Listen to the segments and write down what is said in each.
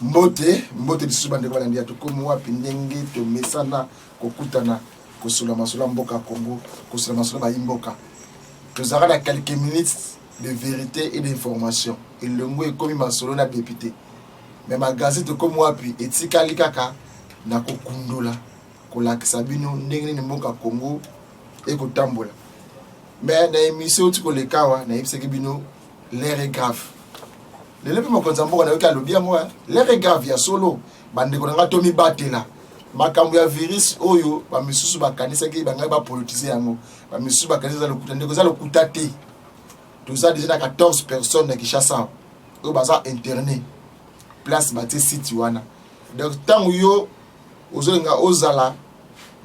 mbote lisusu bande kwa ndia tukomo wapi ndenge to mesana kokutana kosula masula mboka Congo kosula masula ba imboka tozaka na quelques minutes de vérité et d'information et le mot est comme masolo na député mais ma gazette comme wapi etikali kaka na kokundula kolakisa bino ndenge ni mboka Congo et kotambola mais na émission tikolekawa na yebiseki bino l'air est grave. Le lepi mokonzambo na yoka lobia moi l'air est grave ya solo bande konanga tomi batela makambo ya virus oyo ba misusu bakanisa ki banga ba politiser yango ba misusu bakanisa lokuta ndeko za lokuta te toza déjà na 14 personnes na Kinshasa oyo baza interné place bate site wana donc tango yo ozolinga ozala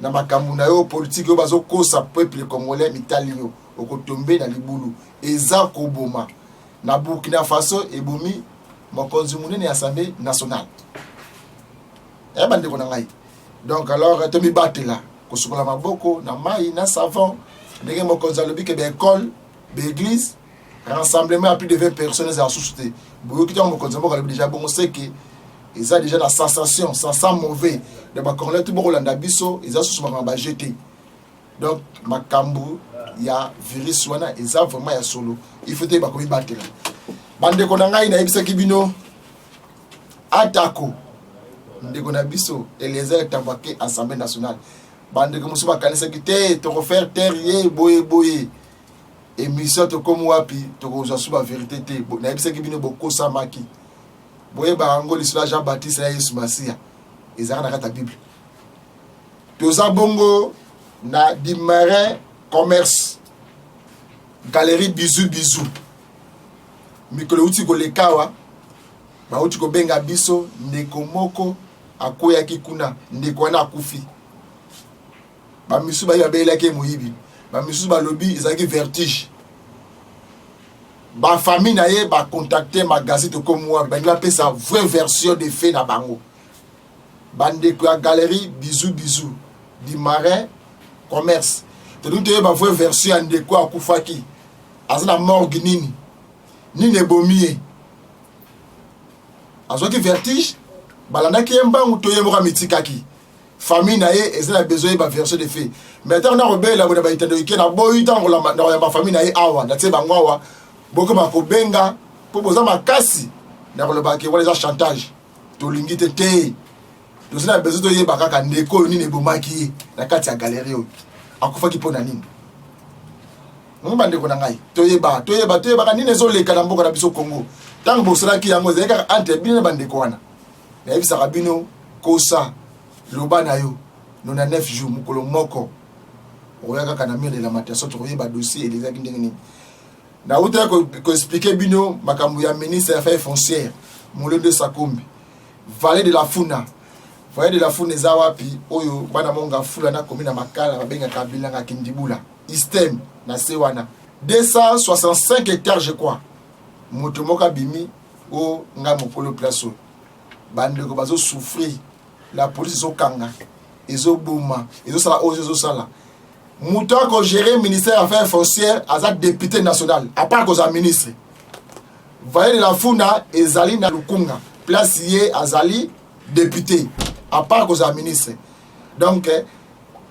na makambo na yo politique oyo bazo kosa peuple congolais mitali yo okotombe na libulu eza koboma na Burkina Faso ebomi mokonzi munene ya Assemblée nationale. E bande ko ngai. Donc alors tomi batela ko sukola maboko na mai na savon ndenge mokonzi alobi ke be école, be église, rassemblement à plus de 20 personnes à susciter. Boyo ki mokonzi moko alobi déjà bon c'est que ils ont déjà la sensation, ça sent mauvais. De ba Congolais tout bon Rolanda biso, ils ont susuma ba jeté. Donc makambu ya virus wana eza vraiment ya solo il faut te ba komi batela bande ko ngai na ebisa kibino atako ndeko na biso Eliezer Tambake Assemblée nationale bande ko musuba kanisa kite to refaire terre boye émission to comme wapi to ko suba vérité te na ebisa kibino bokosa maki boye ba ngoli sur Jean Baptiste ya Yesu Masia ezaka na kata Bible to za bongo na di marin commerce galerie bisou mikolo uti kolekawa ba uti ko benga biso ndeko moko akoya kikuna ndeko na akufi ba misu ba yabela ke moyibi ba misu ba lobby ezaki vertige ba famille na ye ba contacter ma gazette comme moi ba ngla pesa vraie version de fait na bango bandeko ya galerie bisou di marin commerce te ba vraie version ndeko akufaki azana morgue nini ebomiye azoki vertige balandaki mbangu toyemoka mitikaki famille na ye ezana besoin ba version de fait mais tant na robela bona ba itendo ikena boyi tango la na ba famille na ye awa na tse bango awa boko ba ko benga po boza makasi na koloba ke wala za chantage to lingite te to zina besoin to yeba kaka ndeko nini ebomaki na kati ya galerie oyo akufaki pona nini mbande ko na ngai toyeba kanini ezoleka na mboka na biso Congo tango bosalaki yango ezeka entre bino bande ko wana na ebisa kabino kosa loba na yo 99 jours mukolo moko oyaka kana mire la matation to yeba dossier elezaki ndenge nini na uta ko expliquer bino makambo ya ministre des affaires foncières Mulonde Sakombi Vallée de la Funa eza wapi oyo bana monga fula na komina makala babenga kabila nga kindibula istem na sewana 265 hectares je crois moto moka bimi o nga mokolo place bande ko bazo souffrir la police zo kanga ezo boma ezo sala moto ko gérer ministère des affaires foncières aza député national à part que za ministre Vallée de la Funa ezali na Lukunga place yé azali député à part que za ministre donc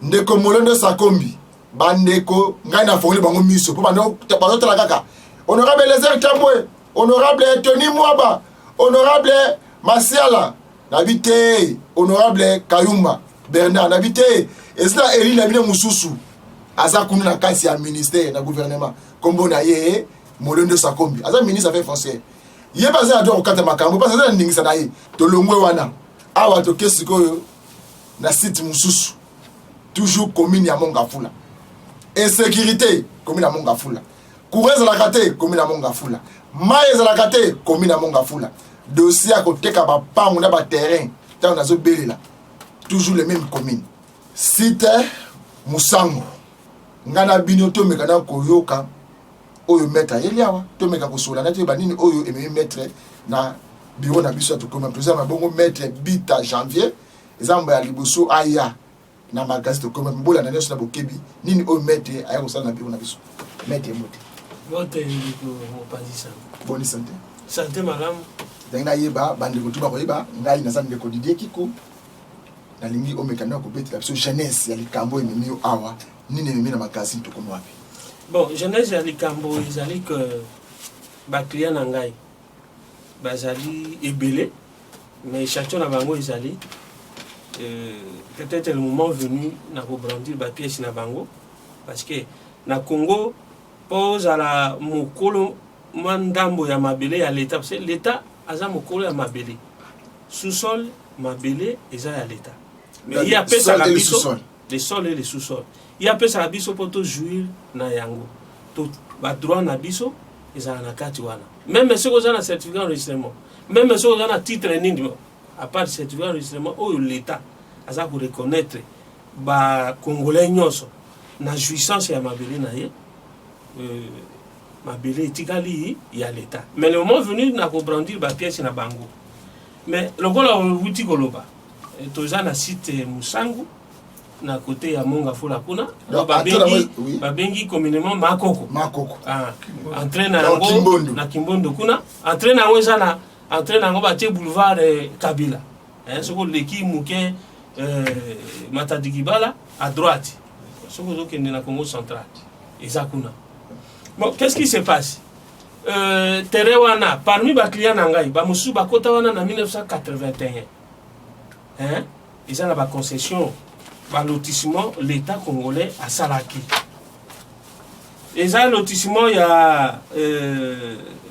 ndeko Mulonde Sakombi bandeko ngai na fongoli bango miso po bando tala kaka honorable Eliezer Tambwe honorable Tony Mwaba honorable Masiala nabite honorable Kayumba Bernard nabite esna Eli na bine mususu aza kunu na kasi ya ministère na gouvernement kombo na ye Mulonde Sakombi aza ministre affaires foncières ye baza ado okata makambo parce que ndingisa na ye to longwe wana awa to kesiko na site mususu toujours commune ya Mongafula insécurité commune ya Mongafula courage la kate commune ya Mongafula maïs la kate commune ya Mongafula dossier à côté ka ba pangu na ba terrain tant nazo belela toujours les mêmes communes site Musango ngana bino to mekana koyoka oyo meta eliawa to meka kosola na te banini oyo eme mettre na bureau na biso to comme président mabongo mettre bita janvier ezamba ya liboso aya na magazine comme mbola na neso na bokebi nini o mettre aya kosala na bureau na biso mettre mote Vote ko mopazisa bonne santé santé madame ndenge yeba bandeko tuba koyeba ngai naza ndeko Didier Kiko nalingi omekano ko betela biso jeunesse ya likambo ememi awa nini ememi na magazine to kono wapi. Bon, jeunesse ya likambo ezali que ba client na ngai bazali ebele mais chaque na bango ezali peut-être le moment venu na ko brandir ba pièce na bango parce que na Congo pose à la mokolo mandambo ya mabele ya l'état parce que l'état aza mokolo ya mabele sous-sol mabele eza ya l'état mais il y a pesa la biso les sols et les sous-sols il y a pesa la biso pour to jouir na yango to ba droit na biso eza na kati wana même ceux qui ont un certificat d'enregistrement même ceux qui ont un titre nini à part certificat d'enregistrement oh l'état aza pour reconnaître ba congolais nyonso na jouissance ya mabele na ye mabele etikali ya l'état mais le moment venu na ko brandir ba pièce na bango mais lokola wuti koloba toza na site Musangu na côté ya Monga Fola kuna babengi communément makoko entraîne na Kimbondo kuna entraîne na weza na entraîne na batie boulevard Kabila soko leki muke Matadikibala à droite soko zo kende na Congo central ezakuna. Bon, qu'est-ce qui se passe? Terewana, parmi les clients nangai, bamusu bakota wana na 1981. Hein? Ils ont la concession, ba lotissement l'État congolais à Salaki. Ils ont lotissement ya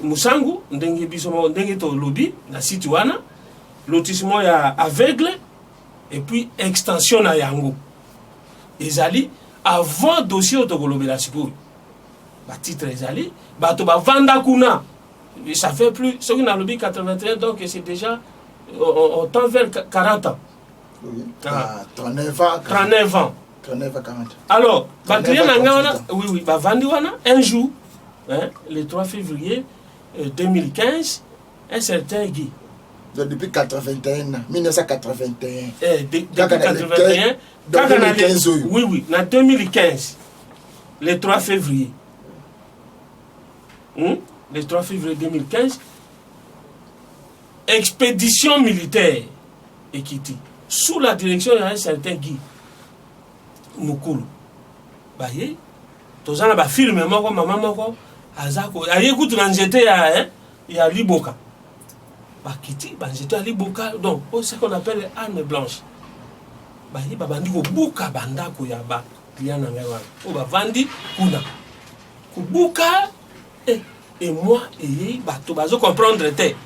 Musangu, ndenge bisomo ndenge to lobby na site wana, lotissement ya aveugle et puis extension na yango. Ezali avant dossier autokolobela sikoyo. Ba titre ezali bato ba vanda kuna ça fait plus ce qui n'a lobby 81 donc c'est déjà on tend vers 40 ans. Oui. 39 ans 40. Alors ba client ngana oui ba vandi wana un jour hein, le 3 février 2015 un certain Guy depuis 1981 depuis 81 2015 oui na 2015 le 3 février le 3 février 2015, expédition militaire Ekiti, sous la direction d'un certain Guy Mukulu. Baye, tous en a filmé, maman, Azako, écoute, l'anjete ya Liboka. Bakiti, l'anjete à Liboka, donc, c'est ce qu'on appelle arme blanche. Baye, babandi ko buka banda ko yaba, client nangawa. O ba vandi kuna. Kubuka et moi et bato bazo comprendre té.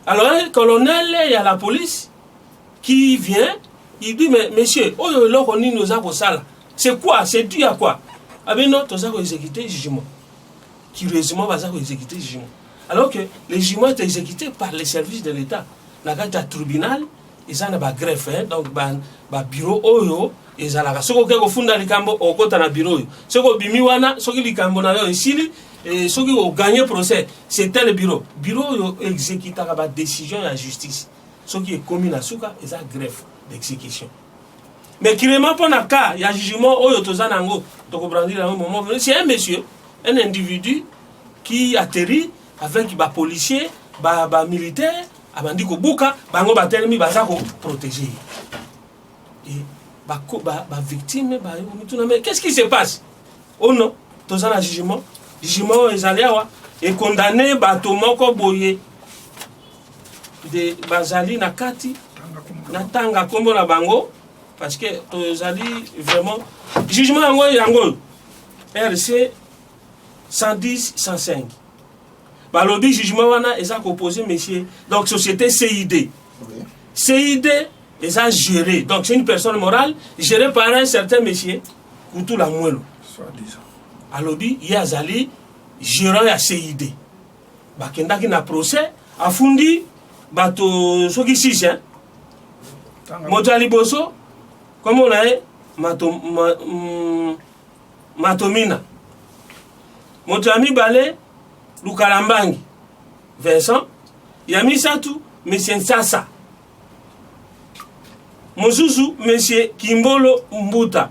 Alors un colonel il y a la police qui vient, il dit mais monsieur, oh là on nous a pour ça. C'est quoi? C'est dû à quoi? Ah ben non, tous a exécuté jugement. Curieusement va exécuter jugement. Alors que le jugement est exécuté par les services de l'État. La carte tribunal, ils ont ba greffe donc ba bureau oyo ezalaka soko ke ko funda likambo okota na bureau soko bimi wana soki likambo na yo isili soki o gagner procès c'était le bureau yo exécuta ba décision ya justice soki est commis na suka eza greffe d'exécution mais kirema pona ka ya jugement oyo tozana ngo to comprendre à un moment c'est un monsieur un individu qui atterrit avec ba policier ba militaire abandi ko buka bango batelemi baza ko protéger et ba victime mais qu'est-ce qui se passe? Oh non, tous en jugement ezaliawa et condamné bato moko boye de bazali na kati na tanga kombo na bango parce que tozali vraiment jugement yango RC 110 105 balobi jugement wana eza composé monsieur donc société CID CID les a géré. Donc c'est une personne morale gérée par un certain monsieur Koutou Lamouelo. Alors il y a Zali gérant à CID. Bakenda qui n'a procès a fundi bato soki 6 hein. Motali Bosso comme on a Matomina. Motami Balé Lukalambangi Vincent Yami Satou monsieur Nsasa. Mosusu, monsieur Kimbolo Mbuta,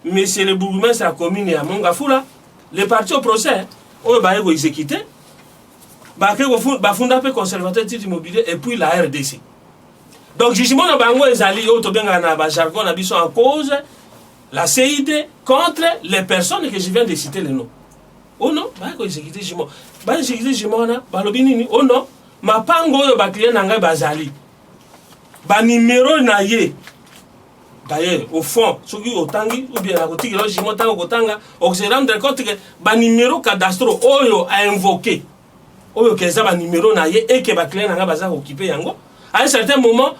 monsieur le bourgmestre de la commune à Monga Fola, les partis au procès, on va exécuter. bafunda pe conservateur titre immobilier et puis la RDC. Donc jugement na bango ezali o to benga na ba jargon na biso en cause la CID contre les personnes que je viens de citer les noms. Oh non, ba ko exécuter jugement. Ba exécuter jugement na ba lobi nini? Oh non, mapango oyo ba client na ngai bazali. Ba numéro na ye. D'ailleurs, au fond, ceux qui ont tangi ou bien la boutique là, jugement tango kotanga, on se rendre compte que ba numéro cadastro oyo a invoqué. Oyo que ça ba numéro na ye et que ba client na ngai baza occupé yango. À un certain moment,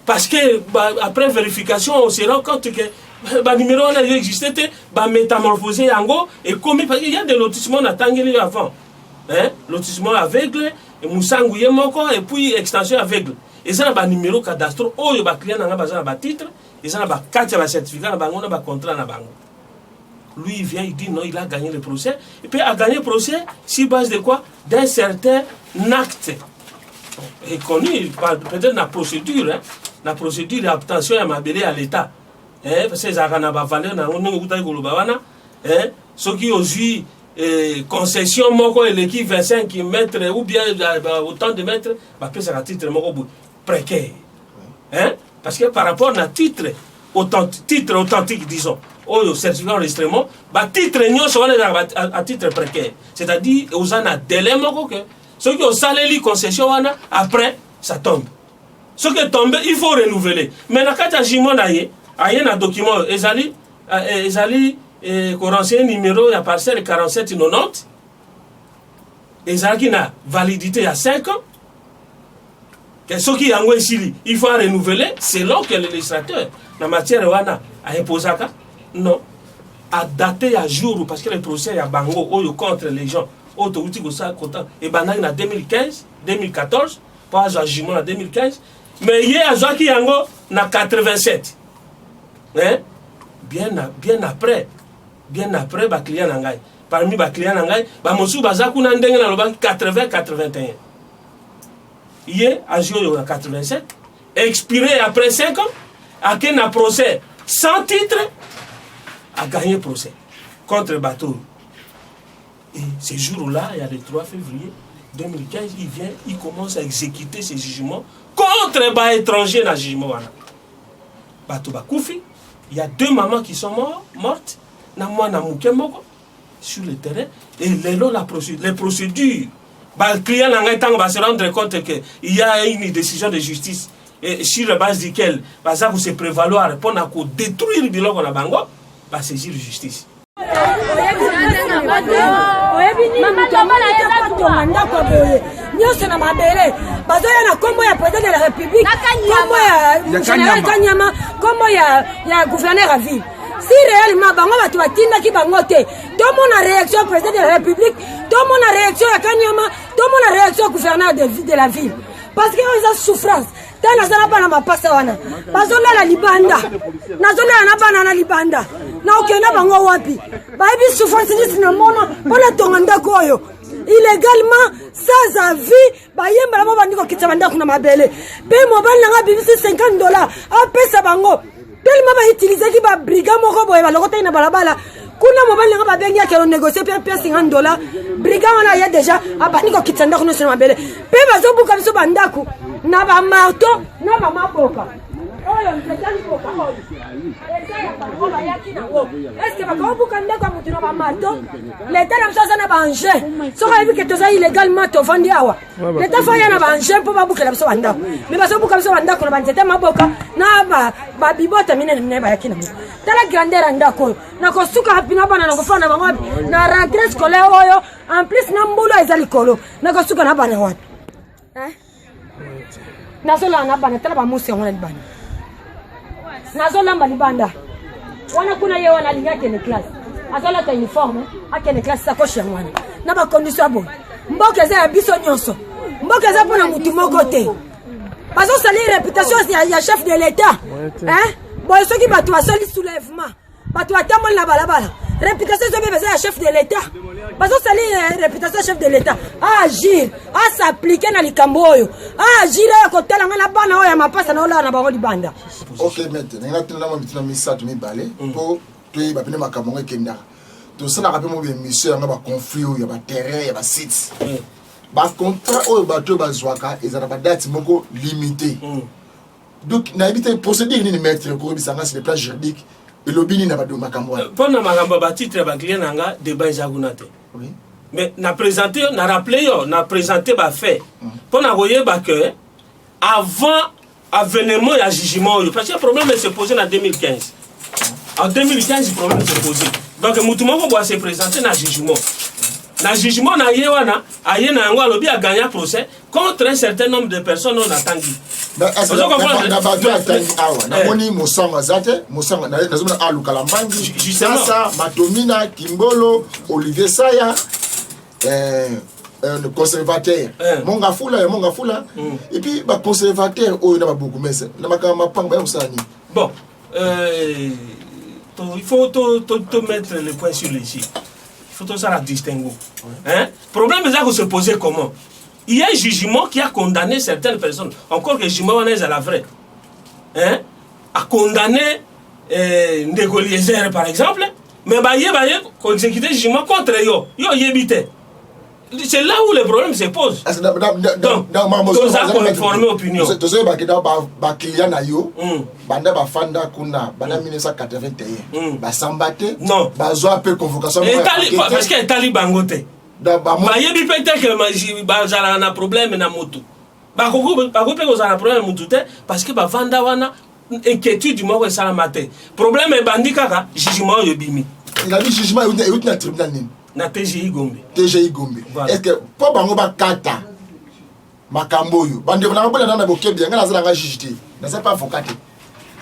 parce que après vérification, on se rend compte que le numéro existait, métamorphosé yango et commis parce qu'il y a des lotissements attendus avant. Hein? Lotissement aveugle, Moussangouye moko et puis extension aveugle. Et ça a un numéro cadastre, oh, il y a un client qui a un titre, et ça a un carte de certificat, un contrat. Lui, il vient, il dit non, il a gagné le procès. Et puis, il a gagné le procès sur base de quoi? D'un certain acte. Et connu, peut-être la procédure, hein? La procédure d'obtention à l'État. Parce que ça a une valeur, ceux qui ont eu concession, l'équipe 25 mètres ou bien autant de mètres, ça a un titre précaire. Parce que par rapport à un titre authentique, disons, au certificat d'enregistrement, titre à titre précaire. C'est-à-dire, aux a un délai, ceux qui ont salé les concessions, après, ça tombe. Ce qui est tombé, il faut renouveler. Mais dans le cas de il y a un document, qu'on renseigne numéro, il y a parcelle 4790. Il y a une validité il y a 5 ans. Ce qui est ici, il faut renouveler selon que le législateur, la matière a imposé. Non. À dater à jour, parce que le procès est à Bango, contre les gens, et Banang en 2015, 2014, pas à jugement en 2015, mais il y a un qui en 87. Hein? Bien après, ba client nangai. Parmi ba client nangai, ba mosu bazaku na ndenge na loba 80-81. Hier, à jour en 87, expiré après 5 ans, à quel procès sans titre, a gagné procès contre bateau. Et ce jour-là, il y a le 3 février 2015, il commence à exécuter ses jugements contre les étrangers dans le jugement. Bateau Bakoufi, il y a 2 mamans qui sont mortes, sur le terrain, et les procédures, le client va se rendre compte qu'il y a une décision de justice, et sur la base de laquelle ça va se prévaloir pour détruire le bilan qu'on a bango, va saisir la justice. Nyonso na mabele bazoya na kombo ya président de la République, kombo ya général Kanyama, kombo ya gouverneur à ville. Si réellement bango batu batinda ki bango te, tout mon réaction président de la République, tout mon réaction ya Kanyama, tout mon réaction gouverneur de la ville. Parce que ils ont souffrance. Tana sana bana mapasa wana. Bazola la libanda. Nazola na bana na libanda. Na okenda bango wapi? Ba ebi souffrance ni sinomona, bona tonganda koyo. Illégalement, sans avis, bayemba la bandiko kitabanda kuna mabele. Be mobile nga bibisi $50. Apesa bango. Tellement ba utiliser ki ba brigand moko boye ba lokota ina balabala. Kuna mobile nga ba bengi akelo négocier pe $50. Brigand wana ya déjà abandiko kitanda kuna sema mabele. Pe bazo buka biso bandaku na ba marto na ba maboka. Oyo mtetani boka oyo. Est-ce que va buka ndako mutu na ba marto? L'état na msasa na ba enjeu. So ka que toza illégalement to vandi awa. L'état fa ya na ba enjeu po ba buka la biso bandako. Mais bazo buka biso bandako na ba ntete maboka na ba bibota mine ba yakina. Tala grandeur ndako. Na ko suka hapi na bana na ko fana bango na rentrée scolaire oyo en plus na mbulo ezali kolo. Na ko suka na bana wapi? Nazola na bana tala ba musi ngona libanda. Nazola mba libanda. Wana kuna ye wana linga kene classe. Azola ta uniforme, akene classe sa koche ngwana. Na ba condition bon. Mboka za ya biso nyonso. Mboka za pona mutu moko te. Bazo sali réputation ya chef de l'état. Hein? Bon ceux qui batu basali soulèvement. Batu atamol na balabala. Réputation zo bébé ya chef de l'état. Bazo sali réputation chef de l'état. À agir, à s'appliquer na likambo oyo. À agir ya kotala ngana bana oyo mapasa na ola na bango libanda. Ok, maintenant, nous avons un message de balai pour tuer les macamongs et Kenda. Tout ça, nous avons un mission, il y a un conflit, il y a un terrain, il y a un site. ba contrat oyo bato bazwaka ezala ba date moko limité donc na habité procédure ni mettre ko bisanga sur le plan juridique et lobini na ba do makambo pona makambo ba titre ba client nanga débat jagunate oui mais na présenter na rappeler yo na présenter ba fait pona koyeba que avant avènement ya jugement parce que le problème s'est posé en 2015 en 2015 le problème s'est posé donc mutumoko doit se présenter na jugement na yewana aye na yango alobi a gagné procès contre un certain nombre de personnes on attendu na bato atangi awa na moni mosanga zate mosanga na zona aluka la mbangi sasa matomina kimbolo Olivier Saya le conservateur monga fula et puis ba conservateur oyo na ba beaucoup mais na makama panga ba usani bon il faut te mettre les points sur les i. Il faut tout ça la distinguer. Hein? Problème c'est que se poser comment? Il y a un jugement qui a condamné certaines personnes. Encore que le jugement est à la vraie. Hein? A condamné Ndegoliezer par exemple. Mais bah il y a exécuté le jugement contre yo. Yo yébité. C'est là où le problème se pose. Donc, tout ça pour informer l'opinion. Tu sais, bah client na yo, banda ba fanda kuna, banda 1981, ba sambate, non, ba zo appel convocation. Parce que tali bangote. Bah yebi peut-être que ba zala na problème na moto. Ba ko pe ko zala problème moto parce que ba fanda wana inquiétude du moko sala matin. Problème e bandi kaka jugement yo bimi. Il a dit jugement et na tribunal ni. Na TGI Gombe. TGI Gombe. Voilà. Est-ce que pour bango ba kata makambo yo bande na bola na bokebi ngala zala nga juge na c'est pas avocat.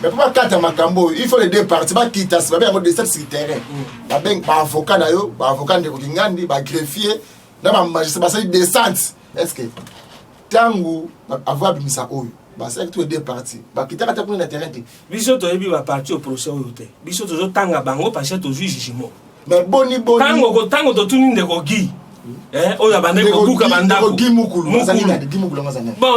Mais pour ba kata makambo il faut les deux parties ba kita se ba bien de cette sur terrain. Ba ben ba avocat na yo, ba avocat de ngandi, ba greffier, na ba magistrat ba c'est descente. Est-ce que tangu avoir bimisa oyo ba c'est tous les deux parties. Ba kita kata pour na terrain. Biso to yebi ba parti au procès oyo te. Biso to tanga bango parce que to jugement. Mais boni tango to tuni ndeko gi oyo bande ko buka bandako gi mukulu ngazana bon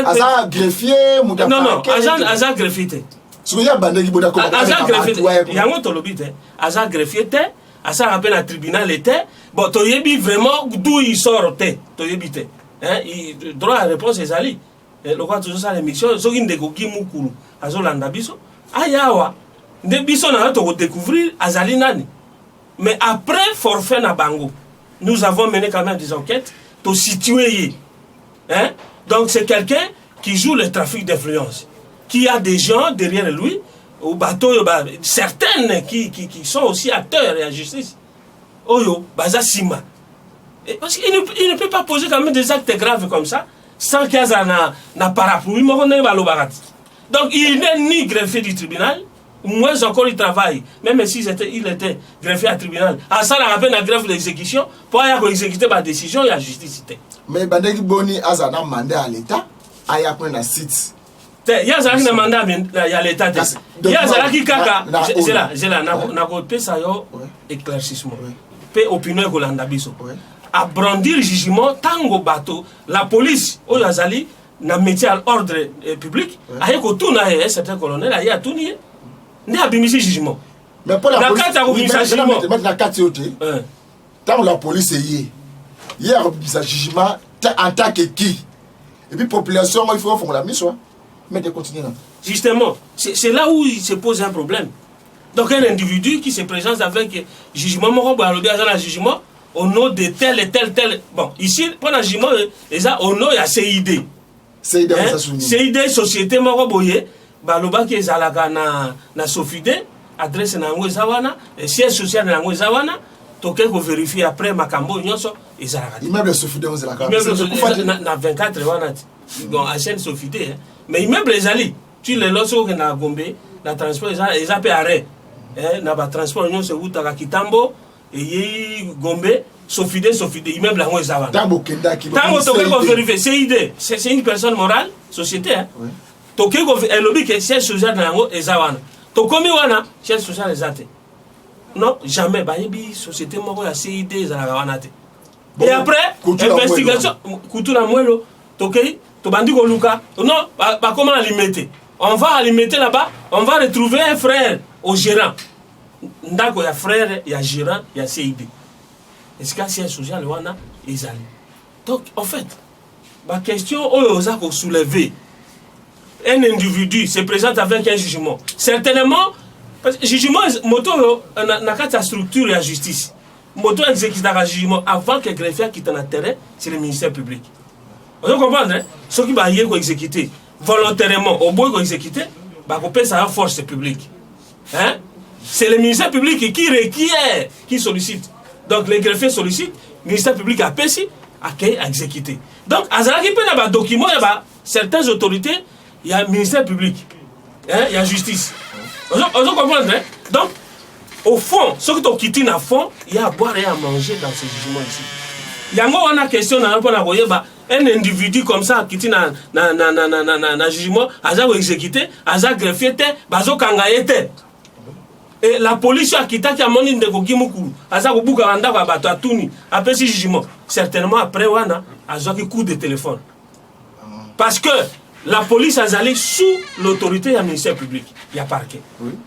asa greffier muta non agent greffier te soya bande gi boda ko agent greffier yango to lobite agent greffier te asa rappel na tribunal était bon to yebi vraiment d'où il sort te to yebi te il droit à réponse ezali le quoi toujours ça l'émission so ndeko gi mukulu azolanda biso ayawa nde biso na to découvrir azali nani. Mais après forfait na bango, nous avons mené quand même des enquêtes pour situer. Hein? Donc c'est quelqu'un qui joue le trafic d'influence, qui a des gens derrière lui, au bateau, certaines qui sont aussi acteurs et la justice. Oyo, baza sima. Parce qu'il ne peut pas poser quand même des actes graves comme ça, sans qu'il y ait un parapluie. Donc il n'est ni greffier du tribunal, moins encore il travaille, même s'il était greffier à tribunal. À ça, on appelle la greffe d'exécution pour aller exécuter ma décision et la justice. Mais Bandeki Boni a un mandat à l'État, il y a un site. Il y a un mandat à l'État. Il y a un qui kaka. J'ai là, n'a ça éclaircissement. Pe opinion que l'on a biso. À brandir le jugement, tango bateau, la police, au Yazali, n'a métier à l'ordre public, avec tout un certain colonel, il y a tout nié. N'est abimisi jugement. Mais pour la police, la carte tant la police est hier un jugement en tant que qui et puis population il faut faire la mise mais de continuer là. Justement, c'est là où il se pose un problème. Donc un individu qui se présente avec jugement un jugement au nom de tel et tel bon ici pour le jugement au nom il y a CID. CID société moroboye baloba ki ezalaka na Sofide adresse na ngo ezawana siège social na ngo ezawana toke ko vérifier après makambo nyonso ezalaka immeuble Sofide on ezalaka na 24 wana bon ancienne Sofide mais immeuble ezali tu le loso na Gombe na transport ezape arrêt na ba transport nyonso utaka Kitambo et Gombe Sofide immeuble ngo ezawana tango kendaki tango toke ko vérifier c'est une personne morale société toke ko elobi ke siège social na ngo ezawana to komi wana siège social ezate non jamais ba yebi société moko ya CID ezalaka wana te et après investigation kutuna mwelo toke to bandi ko luka non ba comment alimenter on va alimenter là-bas on va retrouver un frère au gérant ndako ya frère ya gérant ya CID est-ce que siège social wana ezali Donc, en fait, ma question, on a soulevé. Un individu se présente avec un jugement. Certainement, parce que jugement, moto, n'a qu'à structure et la justice. Moto exécute un jugement avant que le greffier quitte un terrain, c'est le ministère public. Vous comprenez, hein? Ceux qui vont exécuter volontairement, au bout d'exécuter, on peut ça à force publique. Hein? C'est le ministère public qui requiert, qui sollicite. Donc, les greffiers sollicitent, le ministère public a payé, à exécuter. Donc, à Zara qui peut y avoir des documents, il y a certaines autorités, il y a le ministère public, hein? Il y a la justice. Vous comprenez, hein? Donc, au fond, ceux qui ont quitté dans le fond, il y a à boire et à manger dans ce jugement ici. Il y a une question dans un individu comme ça qui dans le jugement, il a exécuté, il a greffier, il a kangaïté. Et la police a quitté qui a monté de Gimukuru, il a bouclé à Touni, après ce jugement. Certainement après, il a un coup de téléphone. Parce que la police a allé sous l'autorité du ministère public. Il y a parquet.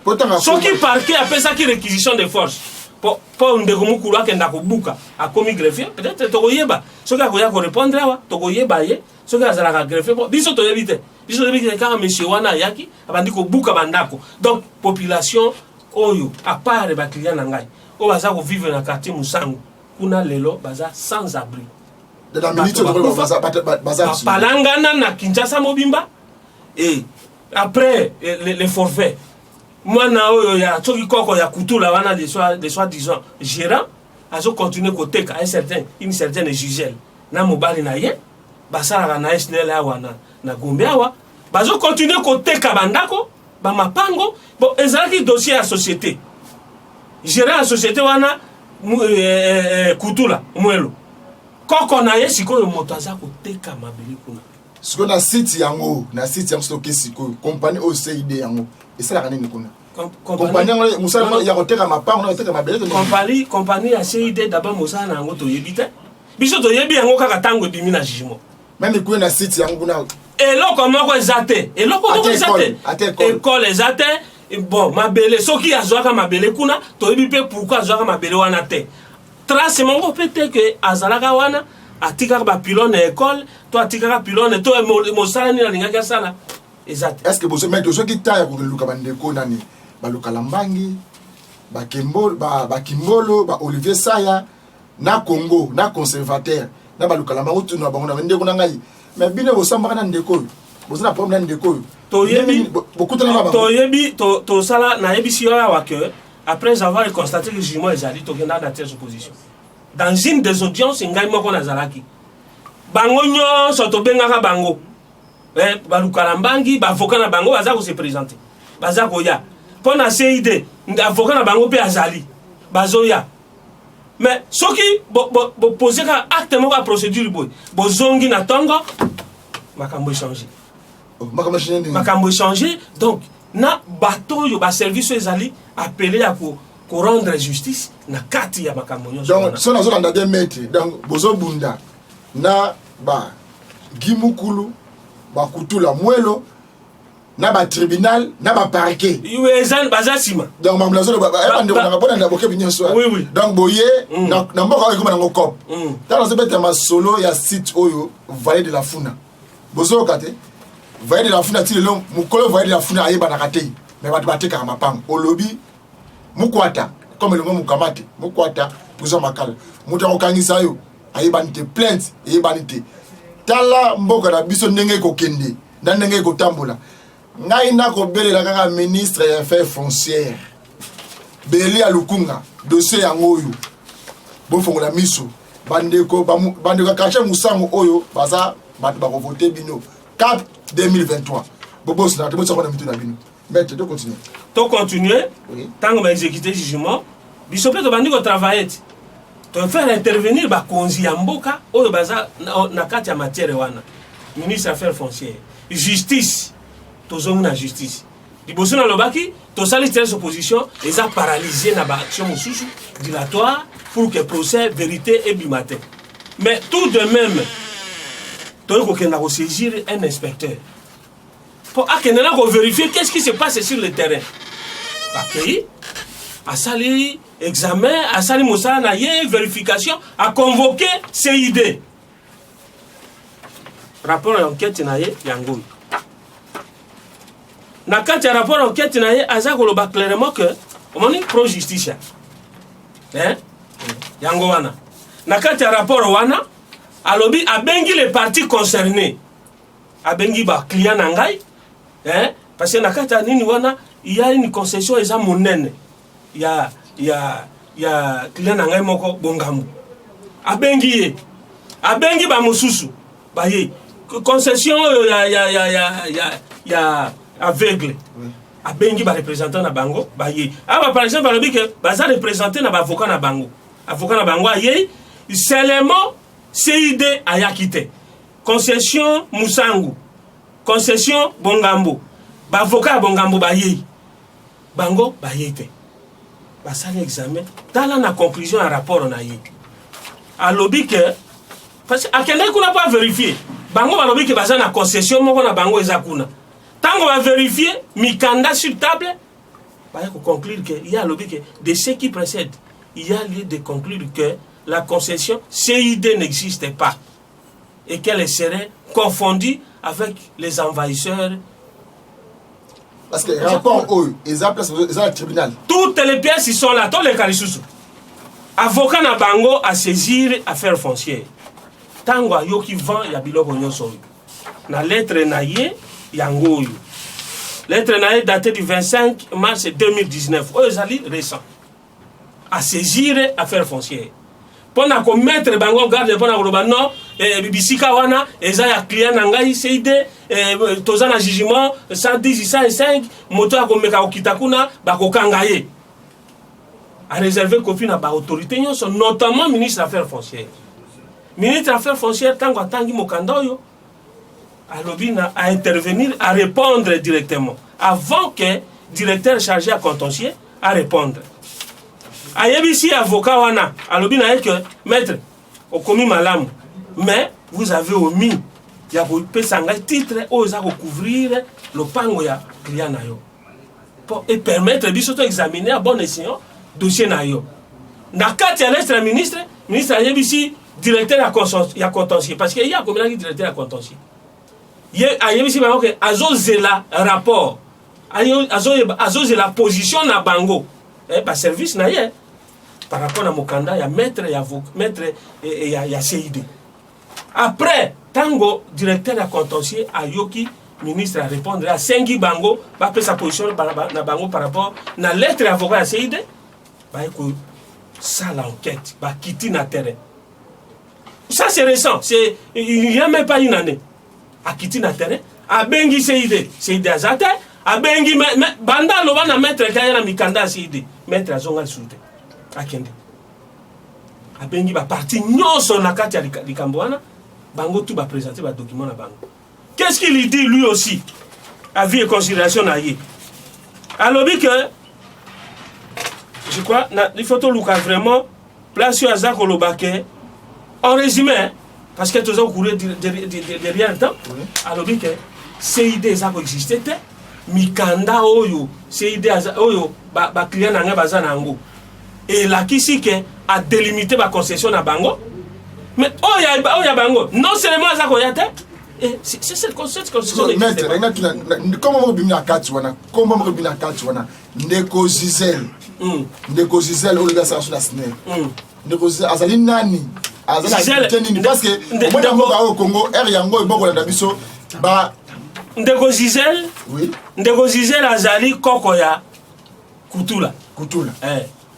Ce qui parquet, après ça, qui réquisition de force. Pour Ndegomukuru qui a bouclé à commis greffier, peut-être Togoyeba. Ce qui a répondre, Togoyeba, ce qui a greffier, biso toyebite. Biso toyebite, quand M. Wana Yaki, a dit que bouclé bandako. Donc, population, Oyo, à part les clients Nangai, on va vivre dans le quartier Moussango, kuna lelo, baza sans abri. De la minute, Palangana na Kinshasa Mobimba, et après les forfaits, moi, il y a Kutula, wana des soi-disant gérants, ils ont continué côté à une certaine jugelle. Na mobali na ye, basara na SNL na Gombeawa, ils ont continué côté Kabandako, Bamapango, bon, ils ont un dossier à la société. Gérant à la société, wana Kutula, Mwelo. Quand on a eu si on motaza côté Kamabili kuna. Ce qu'on a cité yango, na cité yango stocké siko, compagnie OCID yango. Et ça la ranine kuna. Compagnie Moussa ya koteka mapanga na koteka mabele. Compagnie ya CID d'abord Moussa na ngo to yebite. Biso to yebi yango kaka tango dimi na jugement. Même ku na cité yango kuna. Et là comment ko ezate? Et là comment ezate? École ezate. Bon, mabele soki azwaka mabele kuna to yebi pe pourquoi azwaka mabele wana te. Trace mon peut-être que azalaka wana atika ba pylône école, to atika pylône to mosala ni na lingaka sala. Exact. Est-ce que vous mettez ceux qui taillent pour le luka bandeko nani? Ba luka lambangi, ba Kimbolo, ba Kimbolo, ba Olivier Saya, na Congo, na conservateur, na ba luka lambango tu na bango na ndeko na ngai. Mais bino bo samba na ndeko. Bo na problème ndeko. To yebi beaucoup de la to yebi to sala na yebi si wa que après avoir constaté que le jugement est allé to genda dans telle opposition. Dans une des audiences ngai moko na zalaki. Bango nyo soto bengaka bango. Baluka lambangi, avocat na bango baza ko se présenter. Baza ko ya. Pour na CID, avocat na bango pe azali. Bazo ya. Mais ce qui poser un acte de procédure, zongi na tongo, makambo changer. Makambo changer. Donc, na bateau yo ba service ezali appelé à ko rendre justice na kati ya makambo nyonso. Donc, so na zo na des maîtres, donc bozo bunda na ba Gimukulu, ba Kutula Mwelo, na ba tribunal, na ba parquet. Yuezan bazasima. Donc mamla zo ba na bona na boke binyo so. Oui. Donc boye na mboka ko na ngokop. Dans ce bête ma solo ya site oyo Vallée de la Funa. Bozo kate. Vallée de la Funa ti le mukolo Vallée de la Funa ayeba na kate. Mais ba bateka mapang. Au lobby mukwata comme le mot mukamate. Mukwata bozo makala. Muta okangisa yo ayeba nite plainte ayeba nite. Tala mboka na biso ndenge ko kende. Na ndenge ko tambola. Ngai na ko belela kaka ministre des affaires foncières Beli alukunga dossier yango oyo bo fongola miso bandeko kache musango oyo baza bato ba voter bino cap 2023 bobo sina te motsa na mitu na bino mais tu continuer oui. Tant qu'on va exécuter jugement biso peut bandi ko travailler to faire intervenir ba konzi ya mboka oyo baza na kati ya matière wana ministre des affaires foncières justice tozongi na justice liboso na lobaki tosali telle opposition les a paralysé na ba action mosusu dilatoire pour que procès vérité et bimate. Mais tout de même toyeko kenda ko saisir un inspecteur pour akenda ko vérifier qu'est-ce qui se passe sur le terrain. Akei asali examen asali mosala na ye vérification a convoqué CID rapport enquête na ye yango na kati ya rapport enquête na ye aza koloba clairement que omoni pro justice yango wana na kati ya rapport wana alobi abengi les parties concernées abengi ba client na ngai parce que na kati ya nini wana il y a une concession eza monene ya client na ngai moko bongambu abengi ba mosusu ba ye concession ya aveugle abengi ba représentant na bango ba ye aba par exemple alobi que baza représenté na ba avocat na bango aye seulement CID ayakite concession Musangu concession Bongambo ba avocat Bongambo ba ye bango ba ye te ba sali examen dans la conclusion un rapport na ye alobi que parce que akende kuna pas vérifier bango ba lobi que baza na concession moko na bango eza kuna tango va vérifier mikanda sur table ba ya ko conclure que il y a alobi que de ce qui précède il y a lieu de conclure que la concession CID n'existe pas et qu'elle serait confondue avec les envahisseurs. Parce que rapport eux, ils ont le tribunal. Toutes les pièces ils sont là, tous les carissous. Avocat na bango à saisir affaires foncières. Tango yo qui vend ya biloko nyonso. Na lettre na ye yango yo. Lettre na ye datée du 25 mars 2019. Oh, ezali récent. À saisir affaires foncières. Pona ko mettre bango garde pona ko ba non bisika wana eza ya client na ngai CID toza na jugement 110 105 moto akomeka okitakuna bakokanga ye a réserver copie na ba autorité nyonso notamment ministre des affaires foncières. Ministre des affaires foncières tango atangi mokanda yo alobi na à intervenir à répondre directement avant que directeur chargé à contentieux à répondre. Ayebisi avocat wana alobi na que maître okomi malamu mais vous avez omis ya ko pesa ngai titre oza ko couvrir le pango ya client na yo pour et permettre biso to examiner à bon escient dossier na yo na kati ya l'extra ministre ayebisi directeur ya contentieux parce que il y a combien de directeur ya contentieux ye ayebisi ba que azozela rapport azozela position na bango ba service na ye par rapport à Mokanda, il y a maître et ya CID. Après, tango directeur de contentieux a yoki ministre à répondre à Sengi Bango, va faire sa position na Bango par rapport à lettre avocat à CID, va écouter ça l'enquête, va quitter na terrain. Ça c'est récent, il n'y a même pas une année. À quitter na terrain, à Bengi CID azate, à Bengi banda loba na maître kaya na mikanda CID, maître azonga soute. Akende abengi ba parti nyonso na kati ya likambo wana bango tout ba présenter ba document na bango. Qu'est-ce qu'il lui dit lui aussi avis et considération na ye alobi que je crois il faut to luka vraiment place sur azako lobake en résumé parce que tous ont couru derrière le temps alobi que CID azako existait mikanda oyo CID oyo ba client na nga bazana ngo et la kisike a délimité ma concession à Bango. Mais oh ya Bango, non seulement ça qu'on y a et c'est cette concession. Maître, comment on bimina katwana, comment on bimina katwana, Neko Gisèle au lieu de ça sur la snare. Neko Gisèle, azali nani, azali kenini parce que moi d'abord au Congo, yango et boko la dabiso ba. Neko Gisèle, oui. Neko Gisèle azali kokoya Kutula.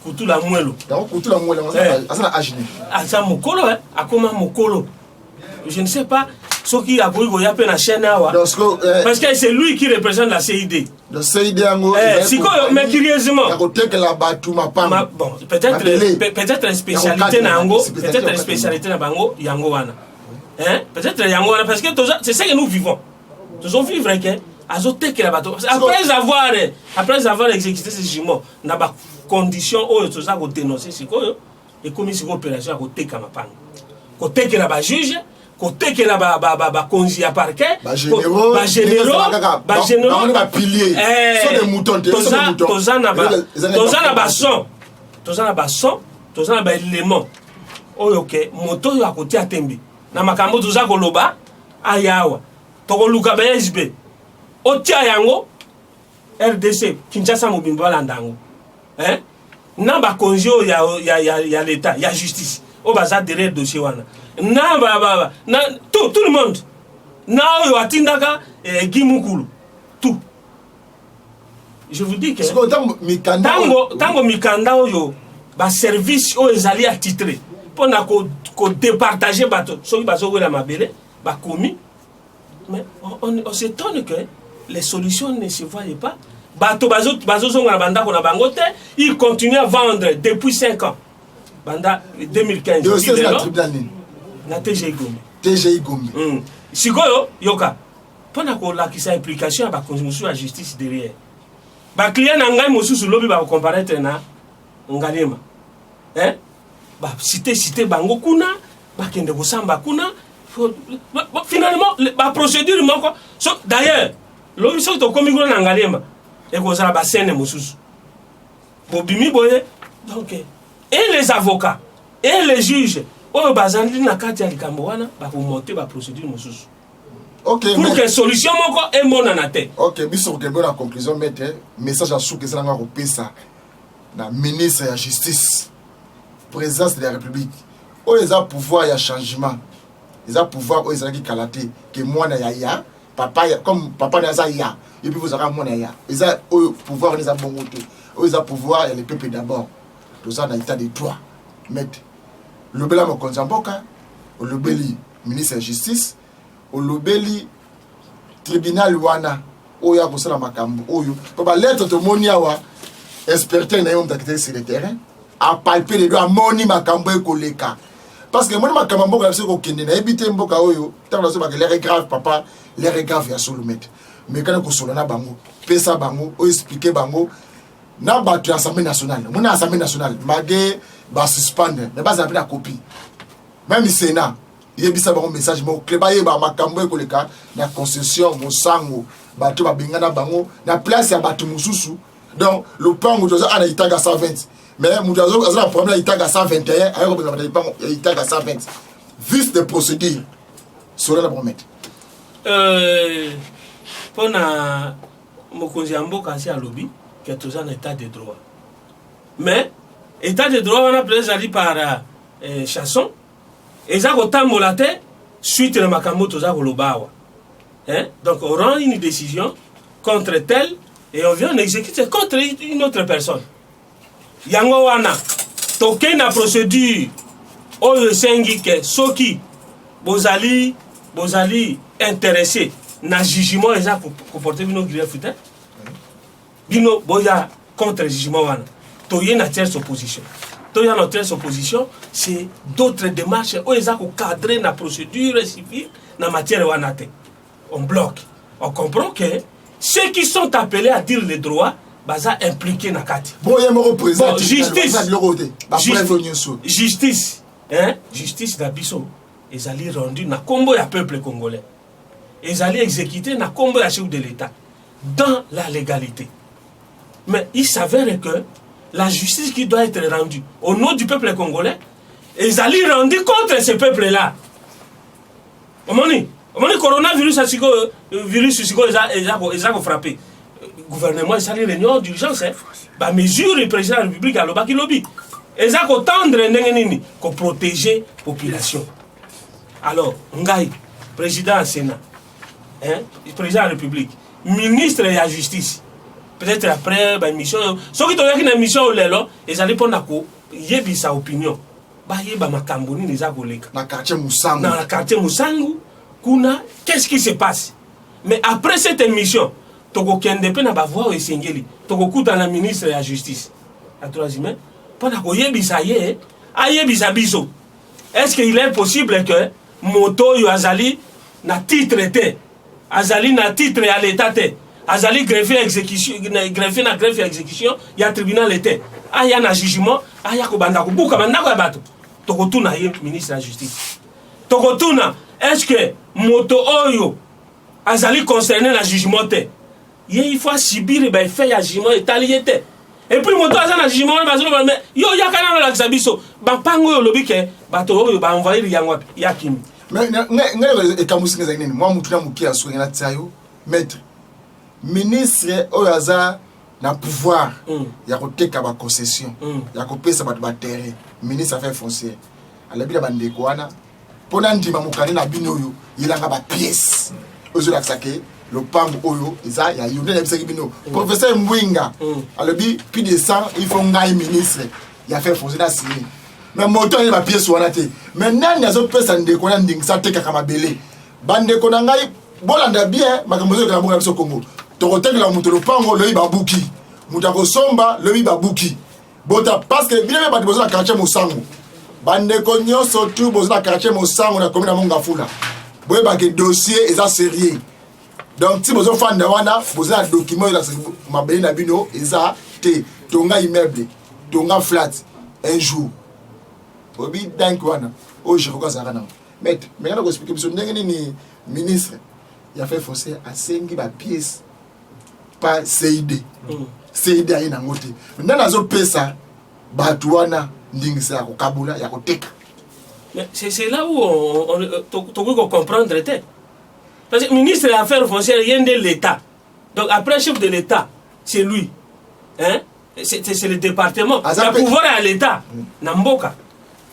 Kutula mwelo. Kutula mwelo, azana agine. Asa mokolo akoma mokolo. Je ne sais pas ce qui a voulu y na chaîne awa. Parce que c'est lui qui représente la CID. Le CID yango. Mais curieusement. Bon, peut-être spécialité na yango, peut-être spécialité na bango yango wana. Hein? Peut-être yango wana parce que c'est ça que nous vivons. Nous on vivre que azoteke la bateau. Après avoir exécuté ce jugement, na ba condition oyo toza ko dénoncer sikoyo et comme si opération ko teka mapanga. Ko teke la ba juge, ko teke la ba konzi ya parquet, ba généraux, ba pilier. Sont des moutons, toza na ba élément oyo ke moto yo akoti atembe. Na makambo toza ko loba ayawa tokoluka ba SB otia yango RDC Kinshasa mobimba balandango na ba konjo ya l'état ya justice o baza derrière dossier wana na tout le monde na oyo atindaka Gimukulu tout. Je vous dis que tango mikanda oyo ba service o ezali attitré pona ko départager bato soki bazo wela mabele ba komi. Mais on s'étonne que les solutions ne se voyaient pas. Bato bazo zonga na banda ko na bangote, ils continuent à vendre depuis 5 ans. Banda 2015. Na TGI Gombe. Sikoyo yoka. Pona ko lakisa implication ya ba konmusu ya justice derrière. Ba client na ngai mosusu lobi ba comparaître na Ngalema. Ba cité bango kuna, ba kende ko samba kuna. Finalement la procédure moko d'ailleurs lobi so to komi na Ngalema et ko sala ba scène mosusu. Bobimi boye donc et les avocats et les juges o bazandi na kati ya likambo wana ba ko monter ba procédure mosusu. Ok, pour que solution moko e mona na te. Ok, biso ko na conclusion mettre message à souke ça nga ko pesa na ministre de la justice présidence de la République o les a pouvoir ya changement. Ils ont pouvoir o ezaki kalaté que moi na ya papa comme papa na za ya et puis vous avez moi na ya. Ils ont pouvoir les a bon côté. Ils ont pouvoir il y a le peuple d'abord. Tout ça dans l'état de droit. Mettre le bela mo konzamboka, le beli ministre de la justice au lobeli tribunal wana oya kosala makambo oyo to ba lettre to monia wa expertin na yom d'acteur sur le terrain a palper les doigts moni makambo e koleka parce que moni makambo mboka se ko kende na ebité mboka oyo tant na so ba l'air grave papa l'air grave ya solo mettre mais quand ko solo na bango pesa bango o expliquer bango na ba tu assemblée nationale moni assemblée nationale magé ba suspendre mais ba za na copie même le Sénat il y a un message mo kleba ye ba makambo ekoleka na concession mosango bato ba bengana bango na place ya bato mususu donc le pango toza ana itaga 120 mais mudazo azala problème itaga 121 ayo ko benga pango itaga 120 vice de procédure sur la promettre pona mokonzi amboka si alobi que toza na état de droit mais état de droit on a présenté par Chasson. Et ça kotambola te suite na makambo toza kolobawa. Donc on rend une décision contre tel et on vient exécuter contre une autre personne. Yango wana toke na procédure oyo sengi ke soki bozali intéressé na jugement eza ko porter bino grief futé. Bino boya contre jugement wana. Toye na tierce opposition. Dans notre opposition, c'est d'autres démarches où ils ont cadré la procédure civile dans la matière wanate. On bloque. On comprend que ceux qui sont appelés à dire les droits, sont impliqués dans la carte. Bon, justice d'Abisso, ils allaient rendu dans le combo du peuple congolais. Ils allaient exécuter dans le combo du chef de l'État, dans la légalité. Mais il s'avère que la justice qui doit être rendue au nom du peuple congolais, ils allaient rendre contre ce peuple-là. Omoni coronavirus ils ont frappé. Le gouvernement a sali réunion d'urgence. La mesure du président de la République à l'obaki lobby. Ils ont tendre pour protéger la population. Alors, Ngaï, président du Sénat, président de la République, ministre de la Justice, peut-être après la mission, ceux qui ont une mission, ils allaient prendre sa opinion. Dans le quartier Moussangu, qu'est-ce qui se passe? Mais après cette émission, Togo Kendepe n'a pas voix et Sengeli, Togo Kouta la ministre de la Justice. La troisième, pendant que Yebisa Ye, Ayebisa Biso. Est-ce qu'il est possible que Moto Azali n'a titre été, Azali n'a titre à l'État? Azali greffe exécution, greffe na greffe exécution, il y a tribunal était. Ah il y a un jugement, ah il y a kobanda ko buka banda ko bato. Tokotuna ye ministre de la justice. Tokotuna, est-ce que moto oyo azali concerné na jugement te? Il faut subir ben fait ya jugement étaliété. Et puis moto azana jugement bazolo mais yo ya kana la xabiso, ba pango yo lobi ke bato oyo ba envoyer yango ya kimi. mais ngai ekamusi ngeza nini moi mutu na muki aso ngena tsayo maître ministre oyaza na pouvoir ya koteka ba concession ya kopesa bato ba terrain ministre affaires foncières alabila bandeko wana pona ndima mukani na bino oyo ilanga ba pièces ozo la sake le pango oyo eza ya yone na bisaki bino professeur Mwinga alobi plus de 100 il faut ngai ministre ya affaires foncières na signé mais moto ni ba pièces wana te mais nani azo pesa ndeko na ndingisa teka kama bele bandeko na ngai bolanda bien makambo zo ka bonga biso Congo tokotekela mutu lopango loyi babuki mutu akosomba loyi babuki bota parce que bien bato bozo na quartier Mosango bandeko nyonso tu bozo na quartier Mosango na commune Mongafula boye ba ke dossier eza sérieux donc si bozo fanda wana bozo na document la mabeli na bino eza te tonga immeuble tonga flat un jour obi dank wana o je crois ça kana mais ngana ko expliquer biso ndenge ni ministre ya fait forcer à sengi ba pièce pas CID CID ayi na ngote ndana zo pesa batu wana ndingisa ya kokabula ya koteka. Mais c'est là où on peut comprendre était. Parce que le ministre des Affaires foncières vient de l'État. Donc après chef de l'État, c'est lui. Hein? C'est le département. Le pouvoir est à l'État. Namboka.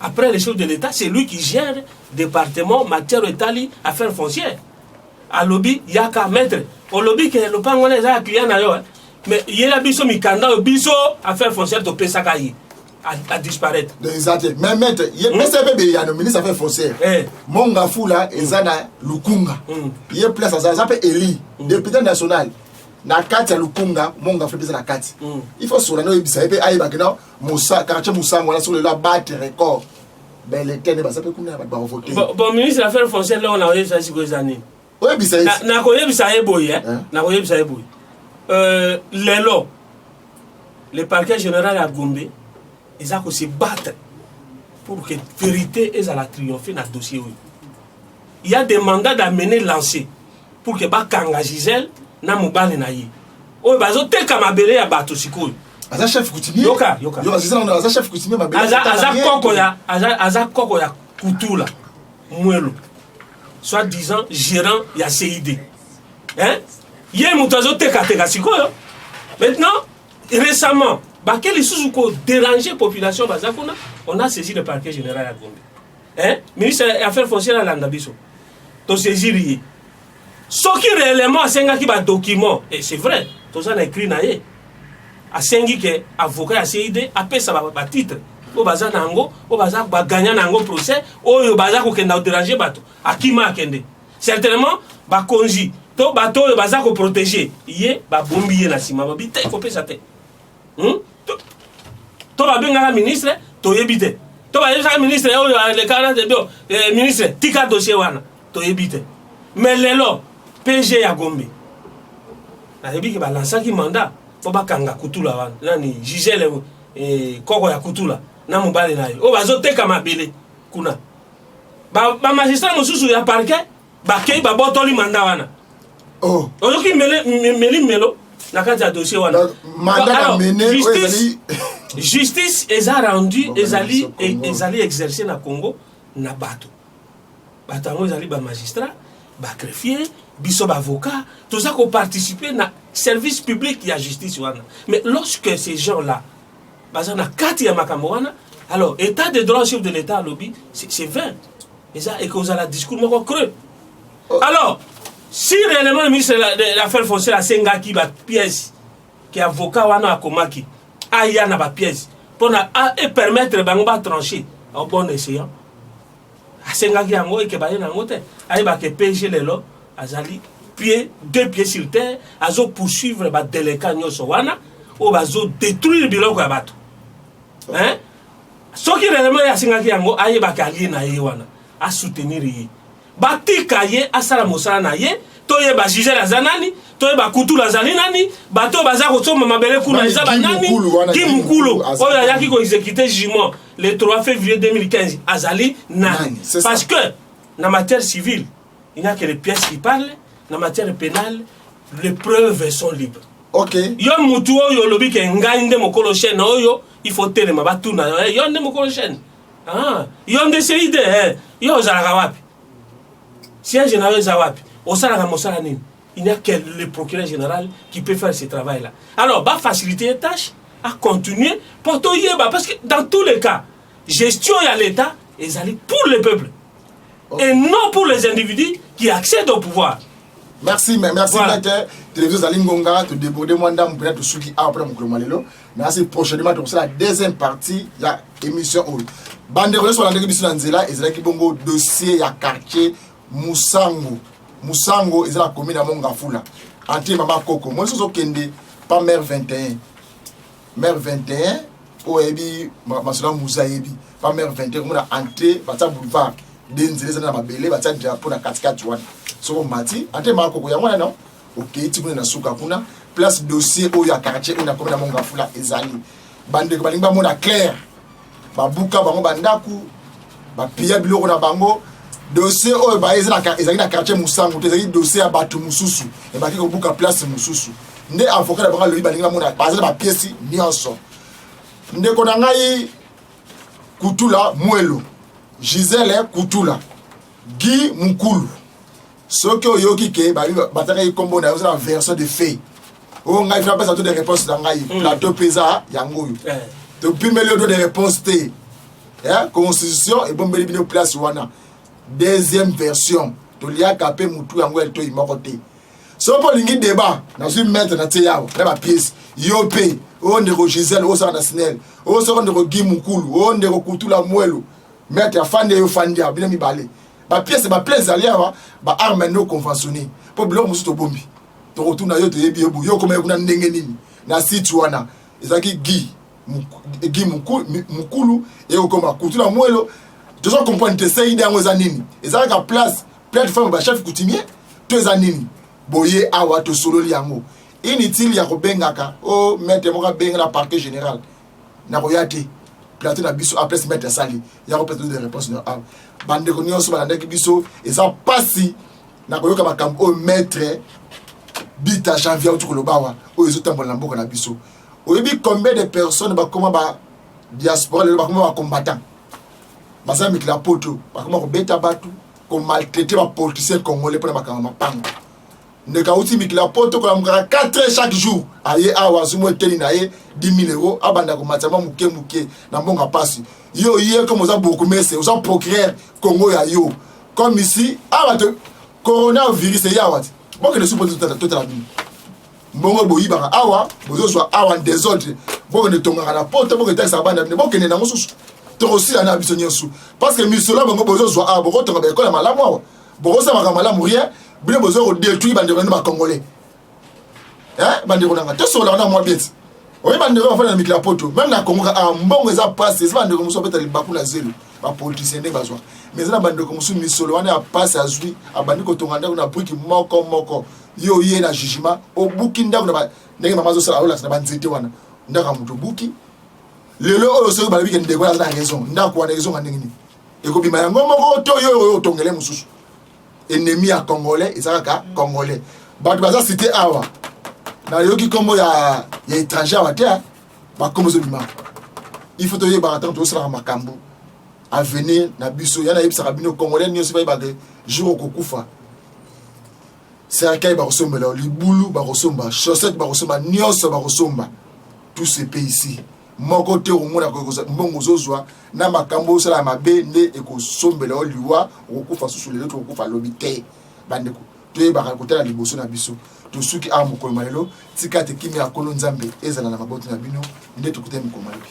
Après le chef de l'État, c'est lui qui gère le département matière étali affaires foncières. À lobby, il y a qu'à mettre. Au lobby, que le pan on est à client d'ailleurs. Mais il y a biso mikanda, biso affaires foncières de Pesakayi. À disparaître. Exactement. Mais maître, il y a un ministre des Affaires foncières. Mongafula ezana Lukunga. Il y a place à ça s'appelle Eli, député national. Na kati ya Lukunga, Mongafula bisa na kati. Il faut sur la no ibisa et ayi bakena Moussa quartier Moussa on a sur le là battre record. Ben les tene ba ça peut combien ba voter. Bon ministre des Affaires foncières là on a eu ça si quoi années. Oui bisa. Na ko yebisa eboy hein. Na ko yebisa eboy. Lelo le parquet général à Gombe ils ont se battre pour que la vérité ait la triompher dans le dossier. Il y a des mandats d'amener lancés pour que Bakanga Gisèle n'a pas de naïe. Oh, bah, tel qu'à ma belle à bateau, c'est cool. Aza chef coutumier. Yoka. Aza chef coutumier ma belle. Aza kokoya kutula. Muelo. Soit disant gérant ya CID. Hein? Yé moutazo teka c'est quoi? Maintenant, récemment, quel est déranger la population, on a saisi le parquet général à Gombe. Hein? Ministre des Affaires foncières à l'Andabiso. Donc, saisir. Ce qui réellement a sengi qui document, et c'est vrai, tout ça a écrit naïe. A sengi que avocat a CID a payé ça titre. Au bazar nango, au bazar gagner nango procès, au bazar ko kenda déranger bato. A qui m'a kende. Certainement, konji. To bato le bazar ko protéger. Yé ba bombier na sima ba bité ko pesa te. To ba benga ministre to yebite to ba yebisa ministre o le kana de bio ministre tika dossier wana to yebite mais lelo PG ya Gombe na yebi ke ba lancer ki mandat to ba kanga kutula wana nani Gisèle koko ya kutula na mobale na yo o bazo teka mabele kuna ba magistrat mosusu ya parquet ba kei ba botoli mandat wana oh ozoki melo na kati ya dossier wana mandat mené justice est rendu ils allaient exercer na Congo na bato ils allaient ba magistrat ba greffier biso ba avocat tout ça qu'on participer na service public ya justice wana mais lorsque ces gens là bazana kati ya makambo wana alors état de droit chef de l'état lobby c'est vain et que vous avez discours moko creux alors si réellement le ministre de l'affaires foncières a sengaki ba pièce qui avocat wana akomaki aya na ba pièce pour permettre bango ba trancher au bon escient asengaki yango et que ba na ngote ay ba ke PG lelo azali deux pieds sur terre azo poursuivre ba délinquant nyoso wana o bazo détruire biloko ya bato hein soki réellement asengaki yango ay ba ka ali na ye wana a soutenir ye batika ye asala mosala na ye toye ba juge la zanani toye ba kutu la zanani bato baza ko tsoma mabele kuna eza banani ki mukulu oyo yaki ko exécuter jugement le 3 février 2015 azali nani parce que na matière civile il n'y a que les pièces qui parlent na matière pénale les preuves sont libres OK yo mutu oyo lobi ke ngai nde mokolo chaîne oyo il faut telema batuna yo nde mokolo chaîne yo nde CID yo zalaka wapi Si un général Zawapi, au Salama Mossalanine, il n'y a que le procureur général qui peut faire ce travail-là. Alors, va faciliter les tâches, à continuer, pour tout y parce que dans tous les cas, gestion à l'État, ils allaient pour le peuple. Et non pour les individus qui accèdent au pouvoir. Merci, merci, maître. Télévision Zalingonga, tu débordes moi dans mon peut-être ceux qui après mon clomalelo. Merci prochainement pour la deuxième partie de l'émission. Bandero sur la émission Nzela, ils ont qui bongo dossier ya quartier Musango. Musango, ils ont la commune à Mongafula. Anti Mama Koko. Moi, je suis au Kende, pas maire 21. Maire 21, au Ebi, Masula Moussa Ebi. Pas maire 21, comme on a entré, Bata Boulevard. Denzele na mabele, Bata Drapeau na 4-4-1. Sur Mati, Anti Mama Koko, ya moi non? Ok, tu na suka kuna. Place dossier au ya quartier, on a commune à Mongafula, Ezali. Bande Balimba Mona Claire. Babuka bango bandaku ba pia biloko na bango dossier oyo ba ezali na quartier Musango ezali dossier ya batu mususu e ba kiko buka place mususu nde avocat na bango lobi balinga mona bazali ba pièce nyonso nde kona ngai Kutula Mwelo Gisèle Kutula Guy Mukulu soki oyoki ke ba bataka ikombo na la version de fait o ngai fa pas des réponses dans ngai plateau pesa yango depuis le lieu de réponse T. Constitution et bon bébé place wana. Deuxième version. To lia kapé mutu yango elto imokote. So pour lingi débat, na suis mettre na teyao, na ba pièce. Yopé, o ndeko Gisèle, o sa national. O so ndeko Guy Mukulu, o ndeko Kutula Mwelo. Mettre afande yo fandia, bina mi balé. Ba pièce ba plaise aliawa, ba arme no conventionné. Po bilo musu to bombi. To retourna yo to yebi yo comme kuna ndenge nini. Na site wana. Ezaki Guy Mukulu et au Koma Kutula Mwelo. Tu dois comprendre que c'est idéal aux années. Et ça a place plateforme ba chef coutumier deux années. Boye awa to solo liango. Inutile ya ko bengaka o mettre mo ka benga la parquet général. Na ko yate plateau na biso après se mettre sali. Ya ko peut des réponses na a. Bande ko nyonso ba ndeki biso et ça passe na ko yoka makambo o maître bita janvier ou tukolobawa o ezo tambola mboka na biso. Oyebi combien de personnes ba comment ba diaspora le ba comment ba combattant basa mikila poto ba comment ko beta batu ko maltraiter ba politiciens congolais pour ba kama panga ndeka uti mikila poto ko amkara 4 heures chaque jour aye awa zumo teli na ye 10 000 € abanda ko matama muke na mbonga pasi yo comme za beaucoup mais c'est aux procureur Congo ya yo comme ici abato coronavirus ya wat bon que le sous tout la vie mbongo boyibaka awa bozozwa awa désordre boko ne tongaka na poto boko taxa banda ne boko ne na mosusu to aussi na biso nyonso parce que misolo bango bozozwa awa boko tonga ba ekola malamu awa boko sa maka malamu rien bino bozo détruire bande ko na congolais bande ko na to so la na moi bien oye bande ko fa na mikla poto même na Congo a mbongo eza passe bande ko muso beta libaku na zelo ba politicien ne bazwa mais na bande ko muso misolo wana a passe azui abandi ko tonga ndako na briki moko yo ye na jugement o buki ndako na ba ndenge mama zo sala ola na banzete wana ndaka muto buki lelo oyo so ba biki ndeko na raison ndako wana raison ndenge ni e ko bima yango moko to yo tongele mususu ennemi ya congolais ezaka congolais ba baza cité awa na yoki kombo ya étranger wa terre ba kombo zo bima il faut to ye ba attendre to sala makambo à venir na biso yana yebisa bino congolais nyosi ba ba jour kokufa cercueil barosomba libulu barosomba chaussette barosomba nyonso barosomba tous ces pays ici moko te omona ko mbongo zozwa na makambo sala mabe nde ekosombela liwa okufa susu lelo to okufa lobite bandeko to ba kotela liboso na biso to suki a mokolo malelo tika te kimi akolo nzambe ezala na maboti na bino nde tukute mokolo malelo.